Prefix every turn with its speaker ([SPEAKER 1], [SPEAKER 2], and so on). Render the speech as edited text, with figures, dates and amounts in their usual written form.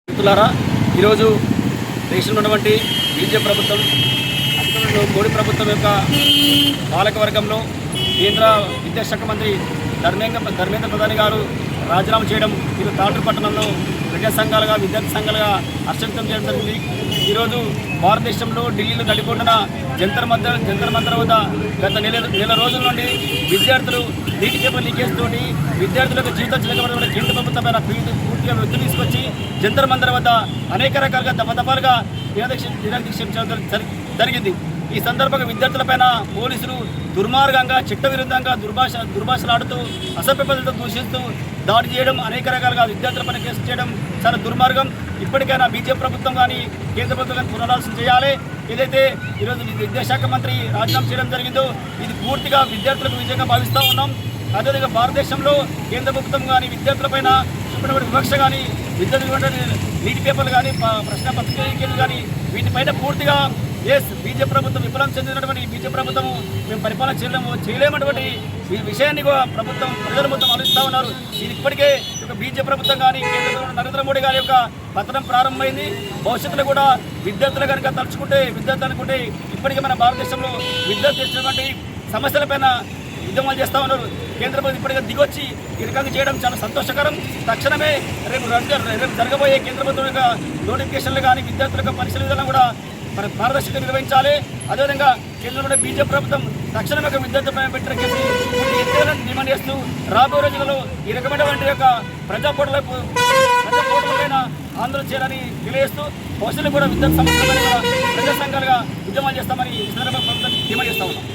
[SPEAKER 1] మిత్రులారా, ఈరోజు దేశంలో ఉన్నటువంటి బీజేపీ ప్రభుత్వం అధికారంలో మోడీ ప్రభుత్వం యొక్క పాలకవర్గంలో కేంద్ర విద్యాశాఖ మంత్రి ధర్మేంద్ర ప్రధాని గారు రాజీనామా చేయడం ఇది తాటూరు పట్టణంలో ప్రజా సంఘాలుగా విద్యార్థి సంఘాలుగా హర్షం చేయడం జరిగింది. ఈరోజు భారతదేశంలో ఢిల్లీలో నడిపొండిన జంతర్ మంతర్ వద్ద గత నెల రోజుల నుండి విద్యార్థులు నీటి పేపర్ లీకేజ్ తోటి విద్యార్థులకు జీవితం చిలకబడిన కేంద్ర ప్రభుత్వమైన పూర్తిగా ఒత్తిడి తీసుకొచ్చి జంతర్ మంతర్ వద్ద అనేక రకాలుగా దఫదఫాలుగా నిరాదీక్షించడం జరిగింది. ఈ సందర్భంగా విద్యార్థులపైన పోలీసులు దుర్మార్గంగా చట్టవిరుద్ధంగా దుర్భాషలాడుతూ అసభ్య పద్ధతితో దూషిస్తూ దాడి చేయడం, అనేక రకాలుగా విద్యార్థులపైన కేసు చేయడం చాలా దుర్మార్గం. ఇప్పటికైనా బీజేపీ ప్రభుత్వం కానీ కేంద్ర ప్రభుత్వం కానీ పునరాలోచన చేయాలి. ఏదైతే ఈరోజు విద్యాశాఖ మంత్రి రాజీనామా చేయడం జరిగిందో ఇది పూర్తిగా విద్యార్థులకు విజయంగా భావిస్తూ ఉన్నాం. అదేవిధంగా భారతదేశంలో కేంద్ర ప్రభుత్వం కానీ విద్యార్థులపైన చూపినటువంటి వివక్ష కానీ విద్యార్థులు నీటి పేపర్లు కానీ ప్రశ్న పత్రికలు కానీ వీటిపైన పూర్తిగా బీజేపీ ప్రభుత్వం విఫలం చెందినటువంటి బీజేపీ ప్రభుత్వం మేము పరిపాలన చేయలేమన్నటువంటి విషయాన్ని ప్రభుత్వం ప్రజలు మొత్తం ఆలోచిస్తూ ఉన్నారు. ఇది ఇప్పటికే బీజేపీ ప్రభుత్వం కానీ కేంద్ర నరేంద్ర మోడీ గారి యొక్క పతనం ప్రారంభమైంది. భవిష్యత్తులో కూడా విద్యార్థులు కనుక తలుచుకుంటే అనుకుంటే ఇప్పటికే మన భారతదేశంలో విద్యార్థి చేసినటువంటి సమస్యలపైన ఉద్యమాలు చేస్తూ ఉన్నారు. కేంద్ర ప్రభుత్వం ఇప్పటికే దిగొచ్చి ఈ రకంగా చేయడం చాలా సంతోషకరం. తక్షణమే రేపు జరగబోయే కేంద్ర ప్రభుత్వం యొక్క నోటిఫికేషన్లు కానీ విద్యార్థుల యొక్క పరీక్షల విధానం కూడా పారదర్శకంగా నిర్వహించాలి. అదేవిధంగా కేంద్రంలో బీజేపీ ప్రభుత్వం తక్షణమే ఒక విద్యార్థులపై పెట్టిన కేసు ఎత్తులను డిమాండ్ చేస్తూ రాబోయే రోజులలో ఈ రకమైనటువంటి యొక్క ప్రజా పోటలపైన ఆందోళన చేయాలని తెలియజేస్తూ భవిష్యత్తులో కూడా విద్యార్థి సమస్యలపైన ప్రజా సంఘాలుగా ఉద్యమాలు చేస్తామని ఈ సందర్భంగా ప్రభుత్వం డిమాండ్ చేస్తా ఉన్నాం.